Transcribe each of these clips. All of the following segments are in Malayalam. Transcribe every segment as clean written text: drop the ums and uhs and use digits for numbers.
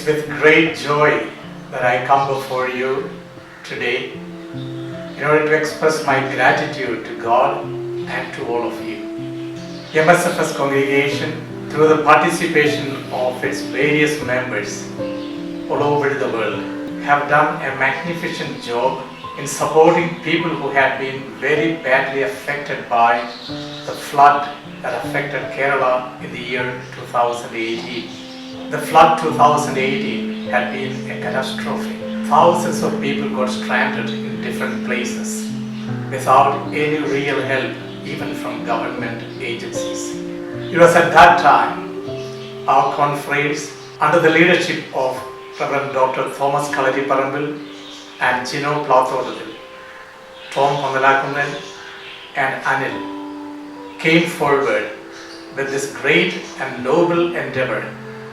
with great joy that I come before you today in order to express my gratitude to God and to all of you. MSFS congregation, through the participation of its various members all over the world, have done a magnificent job in supporting people who had been very badly affected by the flood that affected Kerala in the year 2018. The flood 2018 had been a catastrophe. Thousands of people got stranded in different places without any real help, even from government agencies. It was at that time our confreres, under the leadership of Reverend Dr. Thomas Kalariparambil and Chino Plathodil, Tom Pangalakunan and Anil, came forward with this great and noble endeavor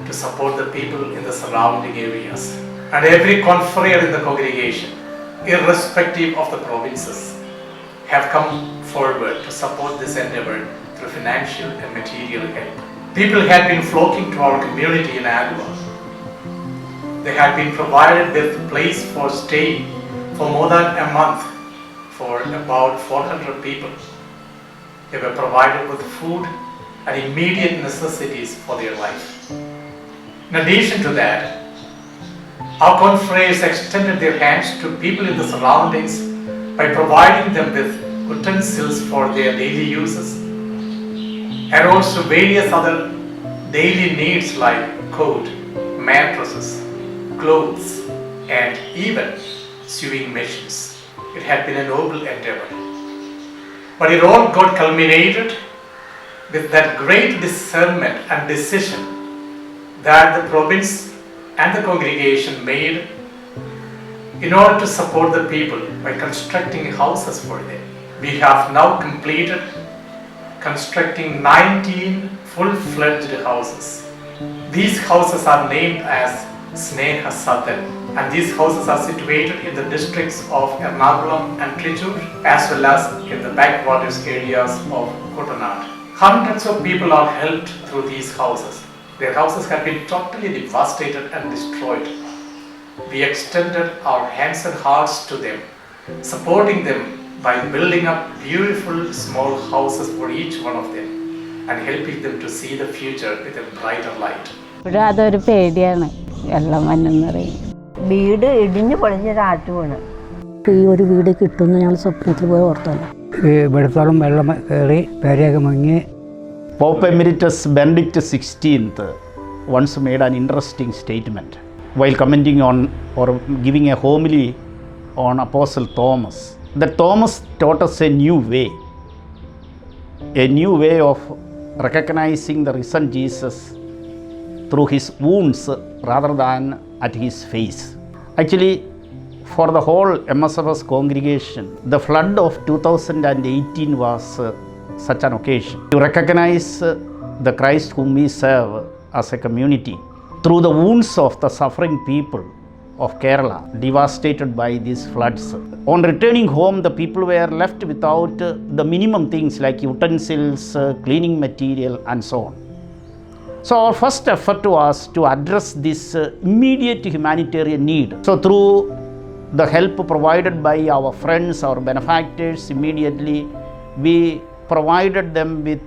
to support the people in the surrounding areas. And every confrere in the congregation, irrespective of the provinces, have come forward to support this endeavor through financial and material help. People had been flocking to our community in Alva. They had been provided with a place for stay for more than a month for about 400 people. They were provided with food and immediate necessities for their life. In addition to that, our confreres extended their hands to people in the surroundings by providing them with utensils for their daily uses and also various other daily needs like coat, mattresses, clothes, and even sewing machines. It had been a noble endeavor. But it all got culminated with that great discernment and decision that the province and the congregation made in order to support the people by constructing houses for them. We have now completed constructing 19 full-fledged houses. These houses are named as Sneha Sadan, and these houses are situated in the districts of Ernakulam and Tricur, as well as in the backwaters areas of Kuttanad. Hundreds of people are helped through these houses. Their houses have been totally devastated and destroyed. We extended our hands and hearts to them, supporting them by building up beautiful small houses for each one of them and helping them to see the future with a brighter light. അതൊരു പേടിയാണ് വെള്ളം വന്നെന്ന് പറയും. വീട് ഇടിഞ്ഞു പൊളിഞ്ഞൊരാറ്റുമാണ്. ഈ ഒരു വീട് കിട്ടുമെന്ന് ഞങ്ങൾ സ്വപ്നത്തിൽ പോയി ഓർത്തല്ലോ. ഈ വെളുത്തോളം വെള്ളം കയറി പേരയൊക്കെ മുങ്ങി. Pope Emeritus Benedict XVI once made an interesting statement while commenting on or giving a homily on Apostle Thomas, that Thomas taught us a new way of recognizing the risen Jesus through his wounds rather than at his face. Actually, for the whole MSFS congregation, the flood of 2018 was such an occasion to recognize the Christ whom we serve as a community through the wounds of the suffering people of Kerala devastated by these floods. On returning home, the people were left without the minimum things like utensils, cleaning material and so on. So our first effort was to address this immediate humanitarian need. So through the help provided by our friends, our benefactors, immediately we provided them with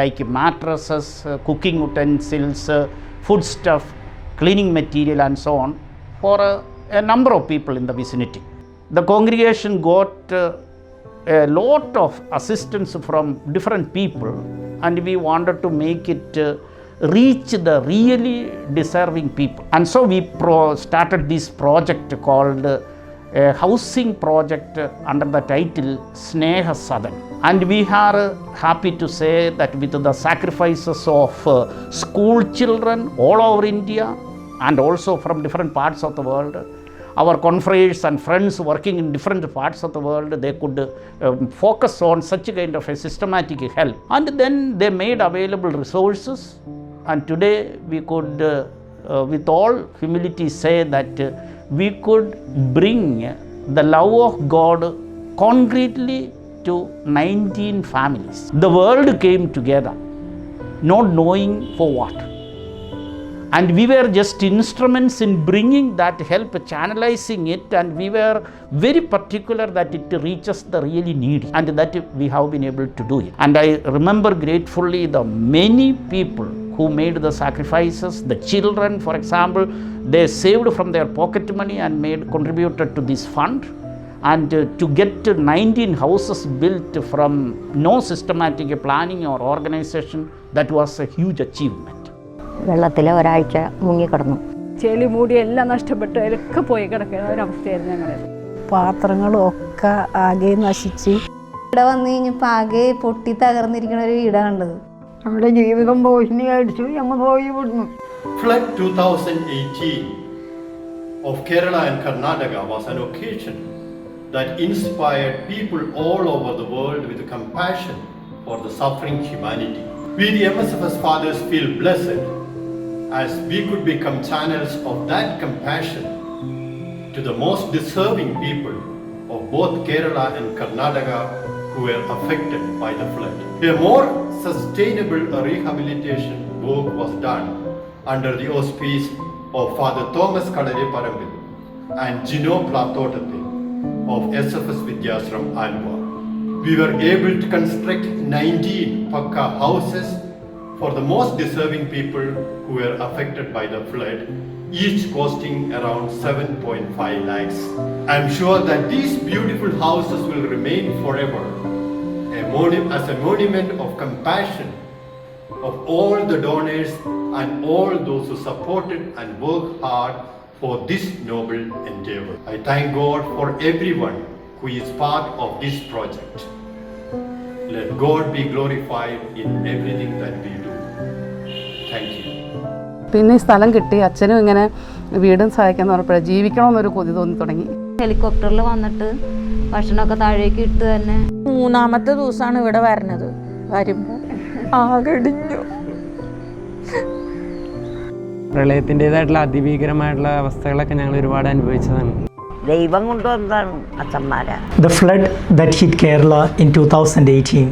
like mattresses, cooking utensils, foodstuff, cleaning material and so on for a number of people in the vicinity. The congregation got a lot of assistance from different people, and we wanted to make it reach the really deserving people. And so we started this project called a housing project under the title Sneha Sadan. And we are happy to say that with the sacrifices of school children all over India and also from different parts of the world, our confreres and friends working in different parts of the world, they could focus on such a kind of a systematic help. And then they made available resources, and today we could with all humility say that we could bring the love of God concretely to 19 families. The world came together, not knowing for what. And we were just instruments in bringing that help, channelizing it, and we were very particular that it reaches the really needy, and that we have been able to do it. And I remember gratefully the many people who made the sacrifices. The children, for example, they saved from their pocket money and contributed to this fund. And to get 19 houses built from no systematic planning or organization, that was a huge achievement. വെള്ളത്തിൽ ഒരാഴ്ച മുങ്ങിക്കിടന്നു. ചെളി മൂടി എല്ലാം നഷ്ടപ്പെട്ട് അതിലൊക്കെ പോയി കിടക്കുന്ന ഒരവസ്ഥയായിരുന്നു ഞങ്ങൾ. പാത്രങ്ങളും ഒക്കെ ആകെ നശിച്ച് ഇവിടെ വന്നു കഴിഞ്ഞപ്പോൾ ആകെ പൊട്ടി തകർന്നിരിക്കുന്ന ഒരു വീടാണ് കണ്ടത്. നമ്മുടെ ജീവിതം പോയി അടിച്ചു ഞങ്ങൾ പോയി വിടുന്നു. Flood 2018 of Kerala and Karnataka was an occasion that inspired people all over the world with compassion for the suffering humanity. We the MSFS fathers feel blessed as we could become channels of that compassion to the most deserving people of both Kerala and Karnataka who were affected by the flood. A more sustainable rehabilitation work was done under the auspice of Father Thomas Kadare Parambil and Gino Plathotate of SFS Vidyasram Alva. We were able to construct 19 Pakka houses for the most deserving people who were affected by the flood, each costing around 7.5 lakhs. I am sure that these beautiful houses will remain forever as a monument of compassion of all the donors and all those who supported and worked hard for this noble endeavor. I thank God for everyone who is part of this project. Let God be glorified in everything that we do. Thank you. പിന്നെ ഈ സ്ഥലം കിട്ടി അച്ഛനും ഇങ്ങനെ വീടും സഹായിക്കാന്ന് പറഞ്ഞപ്പോഴേ ജീവിക്കണമെന്നൊരു കൊതി തോന്നി തുടങ്ങി. ഹെലികോപ്റ്ററിൽ വന്നിട്ട് ഭക്ഷണമൊക്കെ താഴേക്ക് ഇട്ട് തന്നെ 3-ാമത്തെ ദിവസമാണ് ഇവിടെ വരുന്നത്. വരുമ്പോൾ ആകെ ഇടിഞ്ഞു. പ്രളയത്തിൻ്റെതായിട്ടുള്ള അതിഭീകരമായിട്ടുള്ള അവസ്ഥകളൊക്കെ ഞങ്ങൾ ഒരുപാട് അനുഭവിച്ചതാണ്. ദൈവം കൊണ്ടുവന്നതാണ് അച്ഛന്മാരെ. The flood that hit Kerala in 2018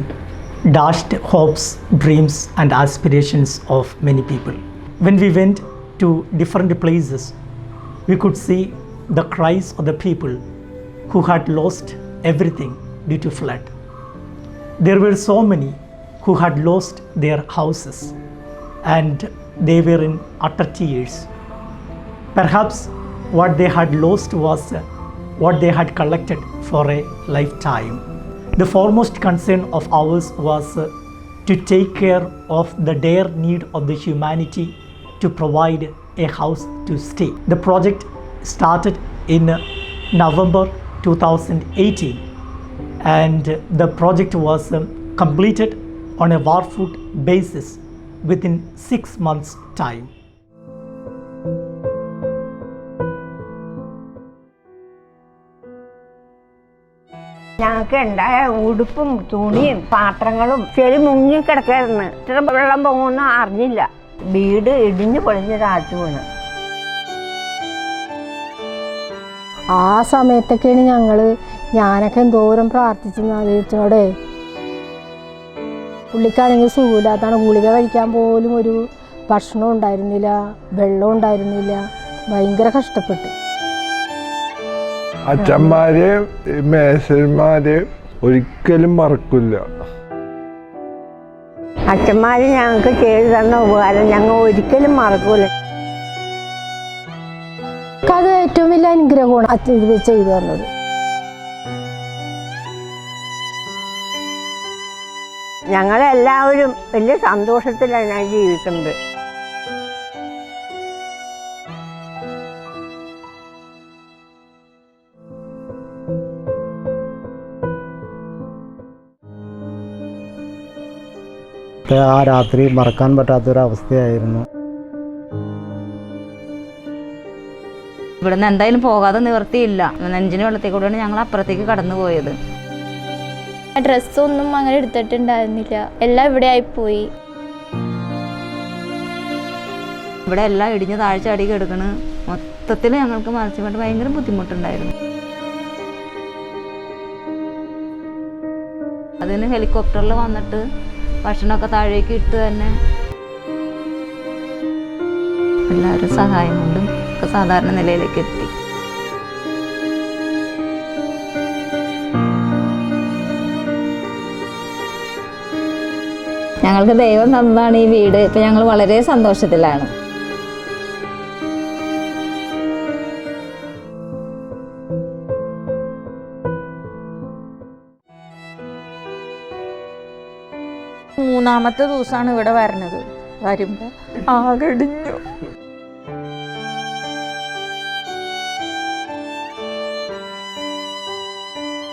dashed hopes, dreams and aspirations of many people. When we went to different places, we could see the cries of the people who had lost everything due to flood. There were so many who had lost their houses and they were in utter tears. Perhaps what they had lost was what they had collected for a lifetime. The foremost concern of ours was to take care of the dire need of the humanity to provide a house to stay. The project started in November 2018 and the project was completed on a war-foot basis within 6 months' time. ഞങ്ങൾക്ക് ഉണ്ടായ ഉടുപ്പും തുണിയും പാത്രങ്ങളും ചെളി മുങ്ങിക്കിടക്കായിരുന്നു. ഇത്ര വെള്ളം പോകുന്ന അറിഞ്ഞില്ല. വീട് ഇടിഞ്ഞു പൊളിഞ്ഞൊരാറ്റ് വീണ്. ആ സമയത്തൊക്കെയാണ് ഞാനൊക്കെ എന്തോരം പ്രാർത്ഥിച്ചിരുന്നു ദൈവത്തിനോടെ. പുള്ളിക്കാണെങ്കിൽ സുഖമില്ലാത്താണ്. ഗുളിക കഴിക്കാൻ പോലും ഒരു ഭക്ഷണം ഉണ്ടായിരുന്നില്ല, വെള്ളം ഉണ്ടായിരുന്നില്ല. ഭയങ്കര കഷ്ടപ്പെട്ടു. അച്ഛന്മാരെ മേശന്മാരെ ഒരിക്കലും മറക്കില്ല. അച്ഛന്മാര് ഞങ്ങൾക്ക് ചെയ്തു തന്ന ഉപകാരം ഞങ്ങൾ ഒരിക്കലും മറക്കൂല. അത് ഏറ്റവും വലിയ അനുഗ്രഹമാണ് അച്ഛൻ ഇത് ചെയ്തു തന്നത്. ഞങ്ങളെല്ലാവരും വലിയ സന്തോഷത്തിലാണ് ഞാൻ ജീവിക്കുന്നത്. ആ രാത്രി മറക്കാൻ പറ്റാത്തൊരവസ്ഥയായിരുന്നു. ഇവിടെ നിന്ന് എന്തായാലും പോകാതെ നിവർത്തിയില്ല. നെഞ്ചിന് വെള്ളത്തിൽ കൂടെയാണ് ഞങ്ങൾ അപ്പുറത്തേക്ക് കടന്നു പോയത്. ഡ്രസ്സൊന്നും അങ്ങനെ എടുത്തിട്ടുണ്ടായിരുന്നില്ല. എല്ലാം ഇവിടെ ആയിപ്പോയി. ഇവിടെ എല്ലാം ഇടിഞ്ഞ് താഴ്ച കിടക്കണ്. മൊത്തത്തിൽ ഞങ്ങൾക്ക് മാനസികമായിട്ട് ഭയങ്കര ബുദ്ധിമുട്ടുണ്ടായിരുന്നു. അതിന് ഹെലികോപ്റ്ററിൽ വന്നിട്ട് ഭക്ഷണമൊക്കെ താഴേക്ക് ഇട്ട് തന്നെ എല്ലാവരും സഹായം കൊണ്ടും ഒക്കെ സാധാരണ നിലയിലേക്ക് എത്തി. ഞങ്ങൾക്ക് ദൈവം തന്നതാണ് ഈ വീട്. ഇപ്പം ഞങ്ങൾ വളരെ സന്തോഷത്തിലാണ്. മൂന്നാമത്തെ ദിവസമാണ് ഇവിടെ വരണത്. വരുമ്പോൾ ആകടിഞ്ഞു.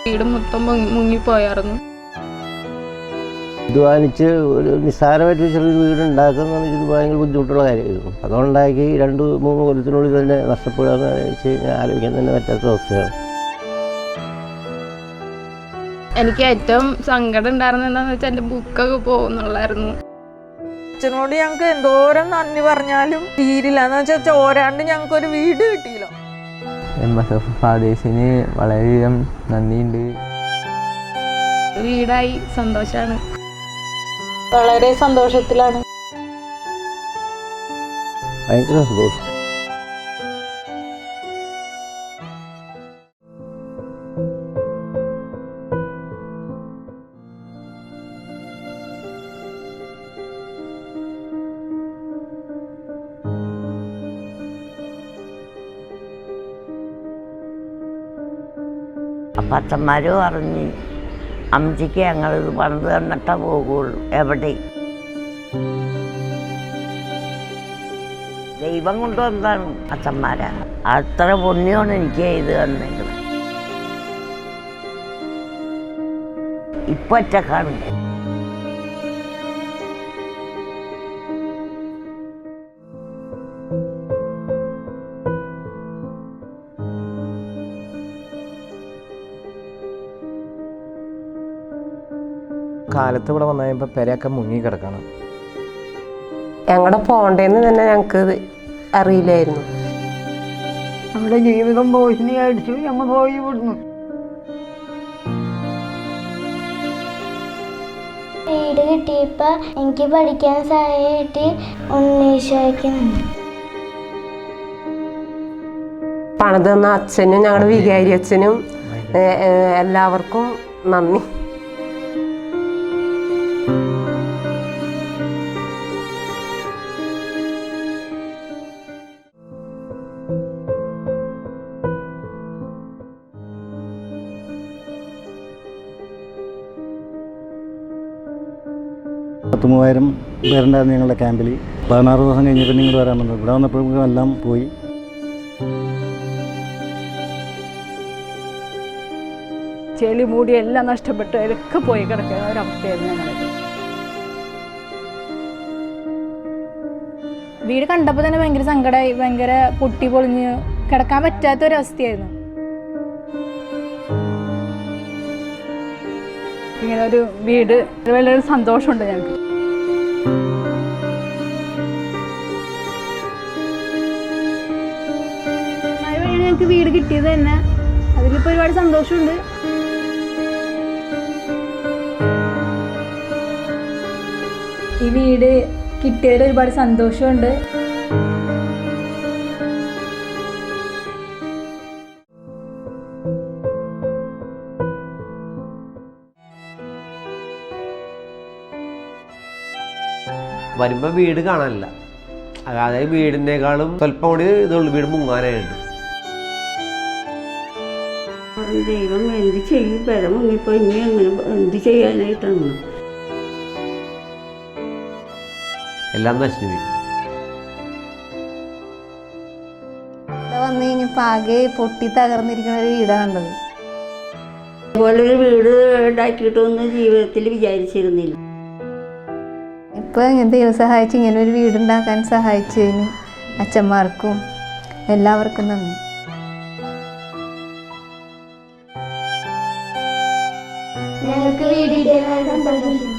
വീട് മൊത്തം മുങ്ങിപ്പോയായിരുന്നു. അധ്വാനിച്ച് ഒരു നിസ്സാരമായിട്ട് ചെറിയൊരു വീട് ഉണ്ടാക്കുന്ന ഇത് ഭയങ്കര ബുദ്ധിമുട്ടുള്ള കാര്യമായിരുന്നു. അതുകൊണ്ടാക്കി 2-3 കൊല്ലത്തിനുള്ളിൽ തന്നെ നഷ്ടപ്പെടുക എന്ന് വെച്ച് കഴിഞ്ഞാൽ ആലോചിക്കാൻ തന്നെ പറ്റാത്ത അവസ്ഥയാണ്. എനിക്ക് ഏറ്റവും സങ്കടം ഉണ്ടായിരുന്നത് എന്താണെന്ന് വെച്ചാൽ എൻ്റെ ബുക്കൊക്കെ പോകുന്നുള്ളായിരുന്നു. അച്ഛനോട് ഞങ്ങൾക്ക് എന്തോരം നന്ദി പറഞ്ഞാലും തീരില്ല. എന്ന് വെച്ചാൽ ചോരാണ്ട് ഞങ്ങൾക്കൊരു വീട് കിട്ടിയില്ല. MSF ഫാദേഴ്സിന് വളരെയധികം നന്ദിയുണ്ട്. വീടായി സന്തോഷമാണ്. വളരെ സന്തോഷത്തിലാണ്. ഭയങ്കര സന്തോഷം. അപ്പം അച്ഛന്മാർ പറഞ്ഞ് അമ്മച്ചിക്ക് ഞങ്ങളിത് പണിത് തന്നിട്ടേ പോകുള്ളൂ. എവിടെ ദൈവം കൊണ്ടുവന്നതാണ് അച്ഛന്മാരാ. അത്ര പുണ്യമാണ് എനിക്ക് ചെയ്ത് തന്നേക്കുന്നത്. ഇപ്പം ഒറ്റക്കാണ്. കാലത്ത് ഇവിടെ വന്നു കഴിയുമ്പോൾ പെരയൊക്കെ മുങ്ങിക്കിടക്കണം. ഞങ്ങളുടെ പോണ്ടേന്ന് തന്നെ ഞങ്ങൾക്ക് അറിയില്ലായിരുന്നു. നമ്മുടെ ജീവിതം പോയി അടിച്ചു. ഞങ്ങൾ പോയി വിടുന്നു. വീട് കിട്ടിയപ്പോൾ എനിക്ക് പഠിക്കാൻ സഹായമായിട്ട് ഉണ്ണീശോയ്ക്കുന്നുണ്ട്. പണിത് തന്ന അച്ഛനും ഞങ്ങളുടെ വികാരി അച്ഛനും എല്ലാവർക്കും നന്ദി. പത്ത് 3000 പേരുണ്ടായിരുന്നു ഞങ്ങളുടെ ക്യാമ്പിൽ. 16 ദിവസം കഴിഞ്ഞപ്പോൾ നിങ്ങൾ വരാൻ വന്നത്. ഇവിടെ വന്നപ്പോഴേക്കും എല്ലാം പോയി. ചെളി മൂടി എല്ലാം നഷ്ടപ്പെട്ട് ഇതൊക്കെ പോയി കിടക്കുന്ന ഒരവസ്ഥയായിരുന്നു ഞങ്ങൾക്ക്. വീട് കണ്ടപ്പോൾ തന്നെ ഭയങ്കര സങ്കടമായി. ഭയങ്കര പൊട്ടി പൊളിഞ്ഞ് കിടക്കാൻ പറ്റാത്തൊരവസ്ഥയായിരുന്നു. ഇങ്ങനെ ഒരു വീട് വലിയൊരു സന്തോഷമുണ്ട് ഞങ്ങൾക്ക്. ഞങ്ങൾക്ക് വീട് കിട്ടിയത് തന്നെ അതിലിപ്പോൾ ഒരുപാട് സന്തോഷമുണ്ട്. ഈ വീട് കിട്ടിയതിൽ ഒരുപാട് സന്തോഷമുണ്ട്. വരുമ്പോൾ വീട് കാണാനില്ല. അതായത് വീടിനേക്കാളും സ്വല്പം കൂടി ഇതുള്ളൂ വീട് മുങ്ങാനായിട്ട്. ദൈവം എന്ത് ചെയ്യും? പെര മുങ്ങിപ്പോൾ ഇനി അങ്ങനെ എന്ത് ചെയ്യാനായിട്ടാണ്? എല്ലാം നശിച്ചു. ഇവിടെ വന്നു കഴിഞ്ഞപ്പോൾ ആകെ പൊട്ടി തകർന്നിരിക്കുന്ന ഒരു വീടാണ് കണ്ടത്. അതുപോലൊരു വീട് ഉണ്ടാക്കിയിട്ടൊന്നും ജീവിതത്തിൽ വിചാരിച്ചിരുന്നില്ല. ഇപ്പോൾ ദൈവം സഹായിച്ച് ഇങ്ങനെ ഒരു വീടുണ്ടാക്കാൻ സഹായിച്ചതിന് അച്ഛന്മാർക്കും എല്ലാവർക്കും നന്ദി. ഞങ്ങൾക്ക് വീടിൻ്റെതായ സന്തോഷം.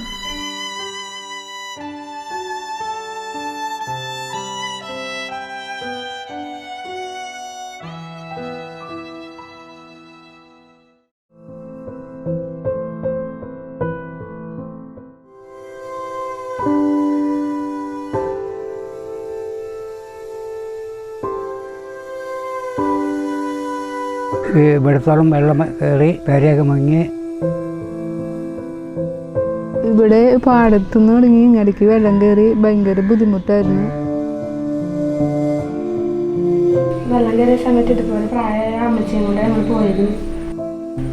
ഇവിടത്തോളം വെള്ളം കയറി പേരെയൊക്കെ മുങ്ങി. ഇവിടെ പാടത്തുനിന്ന് തുടങ്ങി ഇങ്ങടേക്ക് വെള്ളം കയറി ഭയങ്കര ബുദ്ധിമുട്ടായിരുന്നു. വെള്ളം കയറിയ സമയത്ത് ഇതുപോലെ പ്രായമായ അമ്മച്ചിയും കൂടെ ഞങ്ങൾ പോയത്.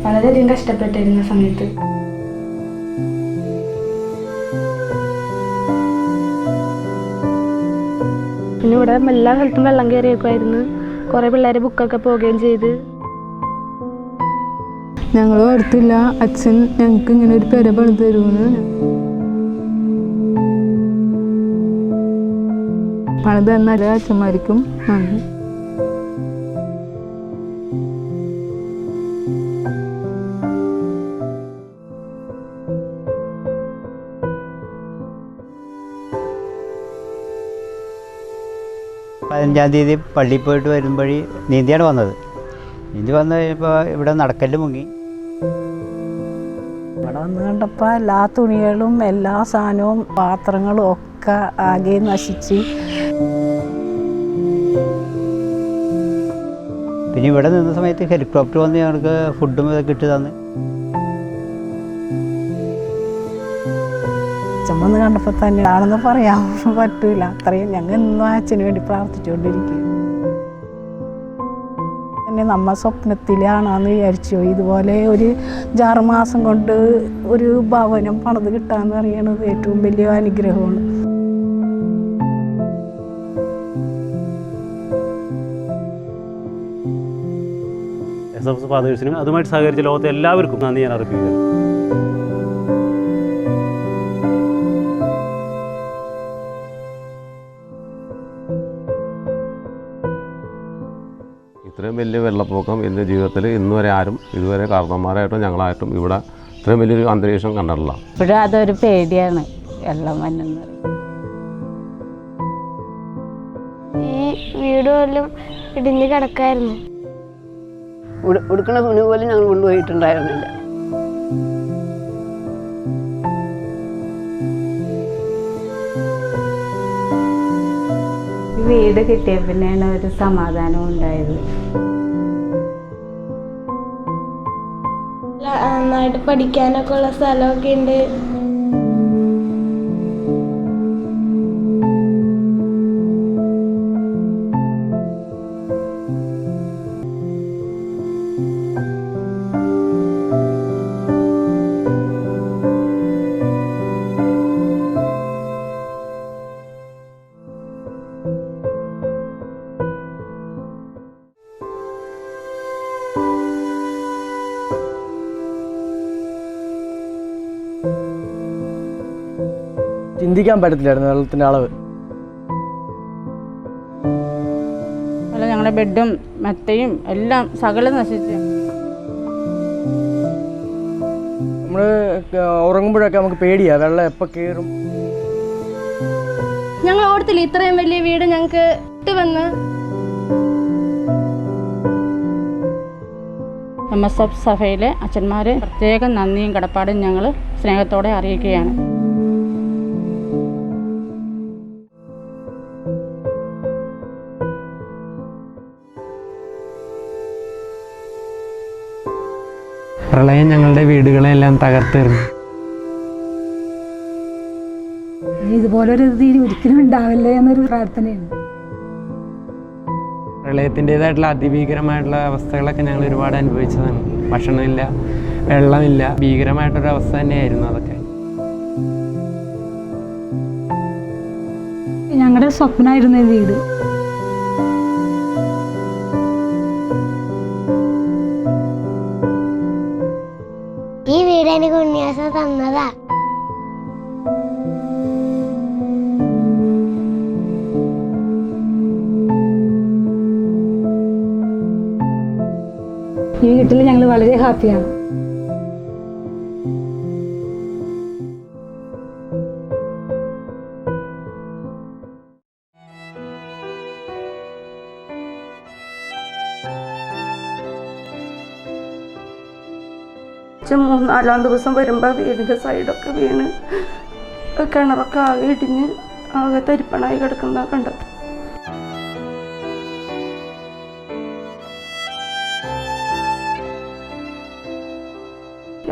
വളരെയധികം കഷ്ടപ്പെട്ടിരുന്ന സമയത്ത് പിന്നെ ഇവിടെ എല്ലാ സ്ഥലത്തും വെള്ളം കയറിയേക്കുമായിരുന്നു. കുറേ പിള്ളേരെ ബുക്കൊക്കെ പോവുകയും ചെയ്ത്. ഞങ്ങൾ ഓർത്തില്ല അച്ഛൻ ഞങ്ങൾക്ക് ഇങ്ങനെ ഒരു പെര പണിത് തരുമെന്ന്. പണിത് തന്ന അച്ഛന്മാർക്കും നന്ദി. പതിനഞ്ചാം തീയതി പള്ളിയിൽ പോയിട്ട് വരുമ്പോഴേ നീന്തിയാണ് വന്നത്. നീന്തി വന്നു കഴിഞ്ഞപ്പോൾ ഇവിടെ നടക്കല് മുങ്ങി. ഇവിടെ വന്ന് കണ്ടപ്പോൾ എല്ലാ തുണികളും എല്ലാ സാധനവും പാത്രങ്ങളും ഒക്കെ ആകെ നശിച്ച്. പിന്നെ ഇവിടെ നിന്ന സമയത്ത് ഹെലികോപ്റ്റർ വന്ന് ഞങ്ങൾക്ക് ഫുഡും ഇതൊക്കെ ഇട്ട് തന്ന്. അച്ഛൻ വന്ന് കണ്ടപ്പോൾ തന്നെ ആണെന്ന് പറയാൻ പറ്റൂല. അത്രയും ഞങ്ങൾ എന്നും അച്ഛന് വേണ്ടി പ്രാർത്ഥിച്ചുകൊണ്ടിരിക്കും. തന്നെ നമ്മ സ്വപ്നത്തിലാണെന്ന് വിചാരിച്ചു. ഇതുപോലെ ഒരു 6 മാസം കൊണ്ട് ഒരു ഭവനം പണിത് കിട്ടാന്ന് പറയണത് ഏറ്റവും വലിയ അനുഗ്രഹമാണ്. SFS ഫാദേഴ്സിനും അതുമായിട്ട് സഹകരിച്ച ലോകത്തെ എല്ലാവർക്കും നന്ദി ഞാൻ അർപ്പിക്കുകയാണ്. ഇത്രയും വലിയ വെള്ളപ്പൊക്കം എൻ്റെ ജീവിതത്തിൽ ഇന്നുവരെ ആരും ഇതുവരെ കാരണന്മാരായിട്ടും ഞങ്ങളായിട്ടും ഇവിടെ ഇത്രയും വലിയൊരു അന്തരീക്ഷം കണ്ടിട്ടില്ല. ഇപ്പോഴും അതൊരു പേടിയാണ് വെള്ളം വന്നെന്ന്. ഈ വീട് പോലും ഇടിഞ്ഞ് കിടക്കായിരുന്നു. ഉടുക്കണ തുണി പോലും ഞങ്ങൾ കൊണ്ടുപോയിട്ടുണ്ടായിരുന്നില്ല. വീട് കിട്ടിയ പിന്നെയാണ് ഒരു സമാധാനം ഉണ്ടായത്. നന്നായിട്ട് പഠിക്കാനൊക്കെ ഉള്ള സ്ഥലമൊക്കെ ഉണ്ട്. ചിന്തിക്കാൻ പറ്റത്തില്ലായിരുന്നു വെള്ളത്തിൻ്റെ അളവ്. അല്ല, ഞങ്ങളുടെ ബെഡും മെത്തയും എല്ലാം സകലം നശിച്ചു. നമ്മൾ ഉറങ്ങുമ്പോഴൊക്കെ നമുക്ക് പേടിയാണ് വെള്ളം എപ്പോൾ കയറും. ഞങ്ങൾ ഓർത്തില്ല ഇത്രയും വലിയ വീട് ഞങ്ങൾക്ക് ഇട്ടുവന്ന്. MSF സഭയിലെ അച്ഛന്മാർ പ്രത്യേകം നന്ദിയും കടപ്പാടും ഞങ്ങൾ സ്നേഹത്തോടെ അറിയിക്കുകയാണ്. പ്രളയം ഞങ്ങളുടെ വീടുകളെല്ലാം തകർത്തെറിഞ്ഞു. ഇതുപോലൊരു തീരെ ഒരിക്കലും ഉണ്ടാവില്ലേ എന്നൊരു പ്രാർത്ഥനയാണ്. പ്രളയത്തിൻ്റെതായിട്ടുള്ള അതിഭീകരമായിട്ടുള്ള അവസ്ഥകളൊക്കെ ഞങ്ങൾ ഒരുപാട് അനുഭവിച്ചതാണ്. ഭക്ഷണമില്ല, വെള്ളമില്ല, ഭീകരമായിട്ടൊരു അവസ്ഥ തന്നെയായിരുന്നു അതൊക്കെ. ഞങ്ങളുടെ സ്വപ്നമായിരുന്നു ഈ വീട്. ഈ വീട് എനിക്ക് ഉണ്ണിയാസം തന്നതാ. ഈ വീട്ടിൽ ഞങ്ങൾ വളരെ ഹാപ്പിയാണ്. മൂന്നാലാം ദിവസം വരുമ്പോൾ വീടിൻ്റെ സൈഡൊക്കെ വീണ് കിണറൊക്കെ ആകെ ഇടിഞ്ഞ് ആകെ തരിപ്പണായി കിടക്കുന്ന കണ്ടത്.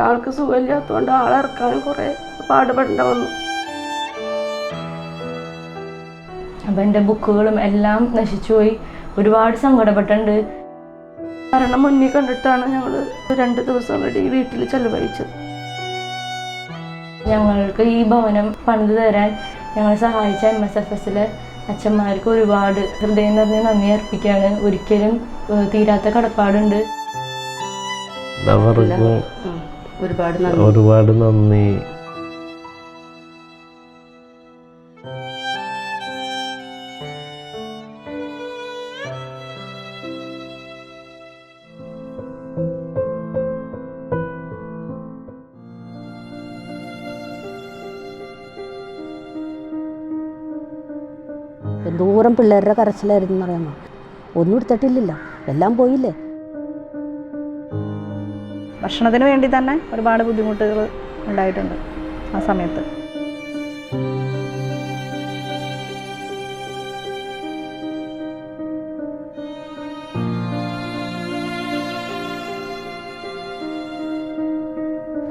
ആൾക്ക് സുഖമില്ലാത്തതുകൊണ്ട് ആളെ ഇറക്കാനും കുറേ പാടുപെടേണ്ട വന്നു. അപ്പം എൻ്റെ ബുക്കുകളും എല്ലാം നശിച്ചുപോയി. ഒരുപാട് സങ്കടപ്പെട്ടിട്ടുണ്ട്. മരണം മുന്നിൽ കണ്ടിട്ടാണ് ഞങ്ങൾ 2 ദിവസം കൂടി വീട്ടിൽ ചെലവഴിച്ചത്. ഞങ്ങൾക്ക് ഈ ഭവനം പണിത് തരാൻ ഞങ്ങളെ സഹായിച്ച MSFSലെ അച്ഛന്മാർക്ക് ഒരുപാട് ഹൃദയം നിറഞ്ഞ് നന്ദി അർപ്പിക്കുകയാണ്. ഒരിക്കലും തീരാത്ത കടപ്പാടുണ്ട്. ഒരുപാട് നന്ദി. എന്തോരം പിള്ളേരുടെ കരച്ചിലായിരുന്നു എന്നറിയാമോ. ഒന്നും എടുത്തിട്ടില്ലല്ലോ, എല്ലാം പോയില്ലേ. ഭക്ഷണത്തിന് വേണ്ടി തന്നെ ഒരുപാട് ബുദ്ധിമുട്ടുകൾ ഉണ്ടായിട്ടുണ്ട് ആ സമയത്ത്.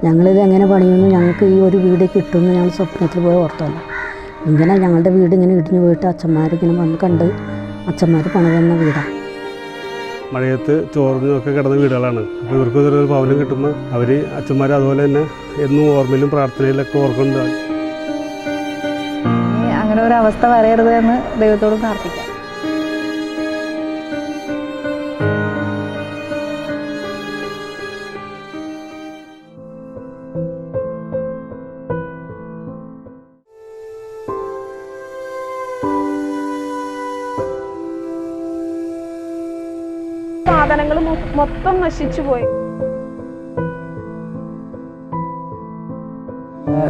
ഞങ്ങളിത് എങ്ങനെ പണിയുന്നു, ഞങ്ങൾക്ക് ഈ ഒരു വീട് കിട്ടുമെന്ന് ഞങ്ങൾ സ്വപ്നത്തിൽ പോയി ഓർത്തല്ല. ഇങ്ങനെ ഞങ്ങളുടെ വീട് ഇങ്ങനെ ഇടിഞ്ഞു പോയിട്ട് അച്ഛന്മാരിങ്ങനെ വന്ന് കണ്ട് അച്ഛന്മാർ പണിതെന്ന വീടാണ്. മഴയത്ത് ചോർന്നൊക്കെ കിടന്ന വീടുകളാണ്. അപ്പോൾ ഇവർക്ക് ഒരു ഭവനം കിട്ടുമ്പോൾ അവർ അച്ഛന്മാർ അതുപോലെ തന്നെ എന്നും ഓർമ്മയിലും പ്രാർത്ഥനയിലൊക്കെ ഓർക്കുന്നുണ്ട്. അങ്ങനെ ഒരു അവസ്ഥ വരരുത് എന്ന് ദൈവത്തോട് പ്രാർത്ഥിക്കാം. സാധനങ്ങൾ മൊത്തം നശിച്ചു പോയി.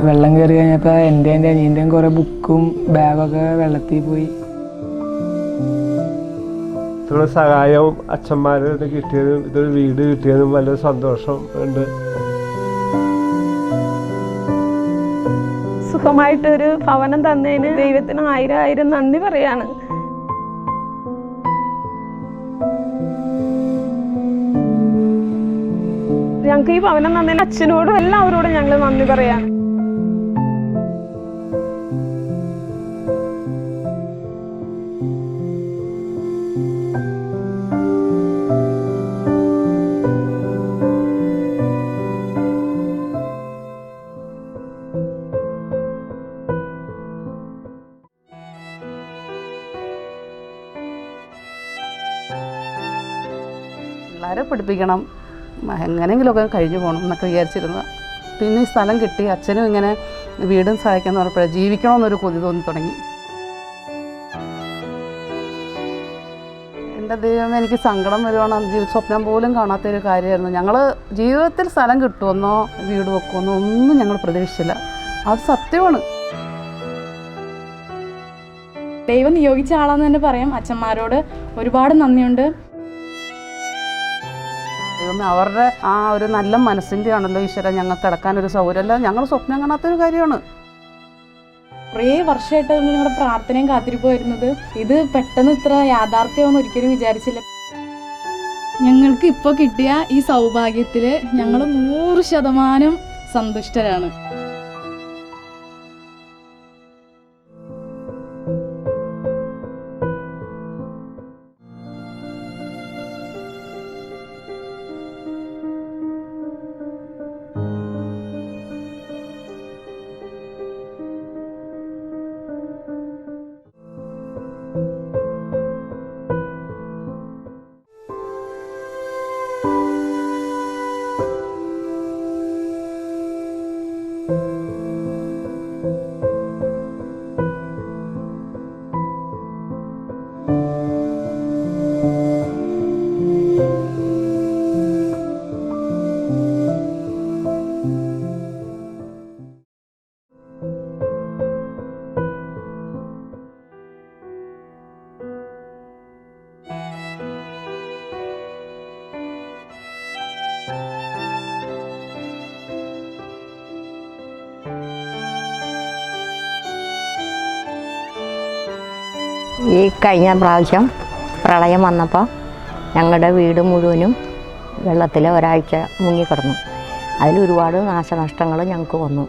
വെള്ളം കയറി കഴിഞ്ഞപ്പോൾ എൻ്റെ അനിയൻ്റെയും കുറേ ബുക്കും ബാഗൊക്കെ വെള്ളത്തിൽ പോയി. ഇത്ര സഹായവും അച്ഛന്മാരുടെ കിട്ടിയതും ഇതൊരു വീട് കിട്ടിയതും വലിയ സന്തോഷം ഉണ്ട്. സുഖമായിട്ടൊരു ഭവനം തന്നതിന് ദൈവത്തിന് 1000 നന്ദി പറയാണ്. ഞങ്ങൾക്ക് ഈ ഭവനം തന്നതിന് അച്ഛനോടും എല്ലാവരോടും ഞങ്ങൾ നന്ദി പറയാണ്. പിള്ളേരെ പഠിപ്പിക്കണം, എങ്ങനെയെങ്കിലുമൊക്കെ കഴിഞ്ഞു പോകണം എന്നൊക്കെ വിചാരിച്ചിരുന്നത്. പിന്നെ ഈ സ്ഥലം കിട്ടി, അച്ഛനും ഇങ്ങനെ വീടും സഹായിക്കാമെന്ന് പറഞ്ഞപ്പോഴേ ജീവിക്കണമെന്നൊരു കൊതി തോന്നി തുടങ്ങി. എൻ്റെ ദൈവം, എനിക്ക് സങ്കടം വരുവാണ്. സ്വപ്നം പോലും കാണാത്തൊരു കാര്യമായിരുന്നു. ഞങ്ങൾ ജീവിതത്തിൽ സ്ഥലം കിട്ടുമെന്നോ വീട് വെക്കുമെന്നോ ഒന്നും ഞങ്ങൾ പ്രതീക്ഷിച്ചില്ല. അത് സത്യമാണ്. ദൈവം നിയോഗിച്ച ആളാന്ന് തന്നെ പറയാം. അച്ഛന്മാരോട് ഒരുപാട് നന്ദിയുണ്ട്. അവരുടെ ആ ഒരു നല്ല മനസ്സിൻ്റെ ആണല്ലോ ഈശ്വര ഞങ്ങൾക്ക് കിടക്കാനൊരു സൗകര്യമല്ല, ഞങ്ങൾ സ്വപ്നം കാണാത്തൊരു കാര്യമാണ്. കുറേ വർഷമായിട്ട് ഞങ്ങളുടെ പ്രാർത്ഥനയും കാത്തിരിപ്പ് വരുന്നത്. ഇത് പെട്ടെന്ന് ഇത്ര യാഥാർത്ഥ്യമെന്ന് ഒരിക്കലും വിചാരിച്ചില്ല. ഞങ്ങൾക്ക് ഇപ്പോൾ കിട്ടിയ ഈ സൗഭാഗ്യത്തിൽ ഞങ്ങൾ 100% സന്തുഷ്ടരാണ്. ഈ കഴിഞ്ഞ പ്രാവശ്യം പ്രളയം വന്നപ്പോൾ ഞങ്ങളുടെ വീട് മുഴുവനും വെള്ളത്തിൽ ഒരാഴ്ച മുങ്ങിക്കിടന്നു. അതിലൊരുപാട് നാശനഷ്ടങ്ങൾ ഞങ്ങൾക്ക് വന്നു.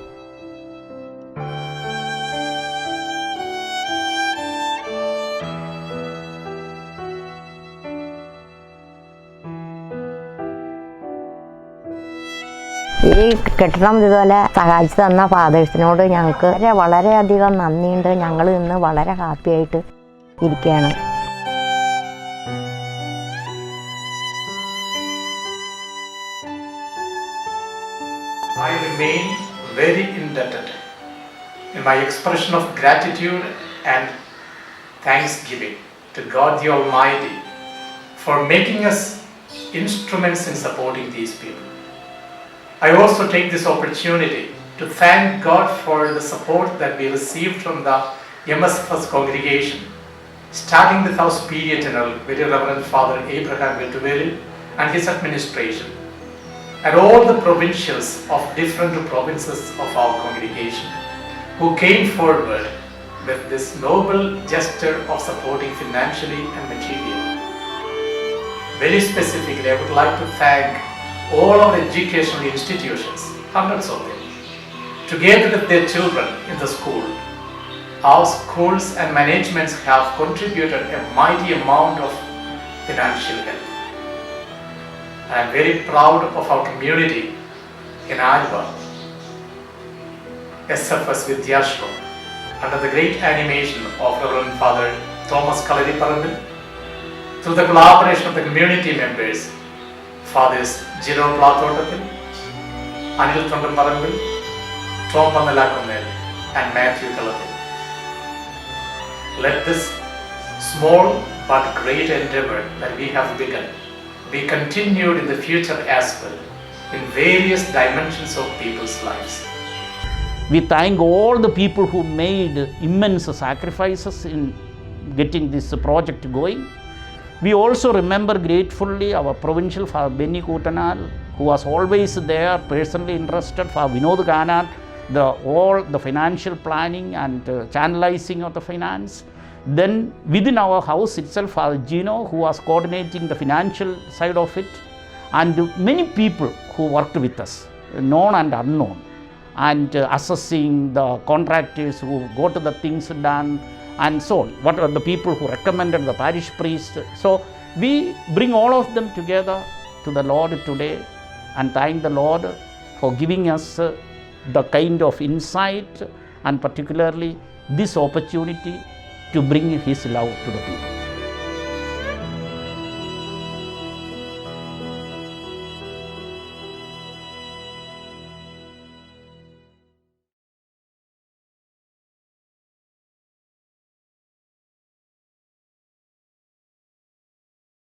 ഈ കെട്ടിടം ഇതുപോലെ സഹായിച്ചു തന്ന ഫാദേഴ്സിനോട് ഞങ്ങൾക്ക് വളരെയധികം നന്ദിയുണ്ട്. ഞങ്ങൾ ഇന്ന് വളരെ ഹാപ്പിയായിട്ട് ഇരിക്കുകയാണ്. I remain very indebted in my expression of gratitude and thanksgiving to God the Almighty for making us instruments in supporting these people. I also take this opportunity to thank God for the support that we received from the MSFS congregation, starting with our superior general, Very Reverend Father Abraham Vettuvelu and his administration, and all the provincials of different provinces of our congregation who came forward with this noble gesture of supporting financially and materially. Very specifically, I would like to thank all our educational institutions, hundreds of them, together with their children in the school. Our schools and managements have contributed a mighty amount of financial help. I am very proud of our community in Alva, SFS Vidyashram, under the great animation of Reverend Father Thomas Kalariparambil, through the collaboration of the community members, Fathers Jiro Plathotathil, Anil Thandamparambil, Tom Pannalakunnel and Matthew Kalathil. Let this small but great endeavor that we have begun be continued in the future as well in various dimensions of people's lives. We thank all the people who made immense sacrifices in getting this project going. We also remember gratefully our provincial Father Benny Kutanal, who was always there, personally interested, for Vinod Ganat, all the financial planning and channelizing of the finance. Then within our house itself, Father Gino, who was coordinating the financial side of it, and many people who worked with us, known and unknown, and assessing the contractors who got the things done, and so on. What are the people who recommended the parish priest? So we bring all of them together to the Lord today and thank the Lord for giving us the kind of insight and particularly this opportunity to bring His love to the people.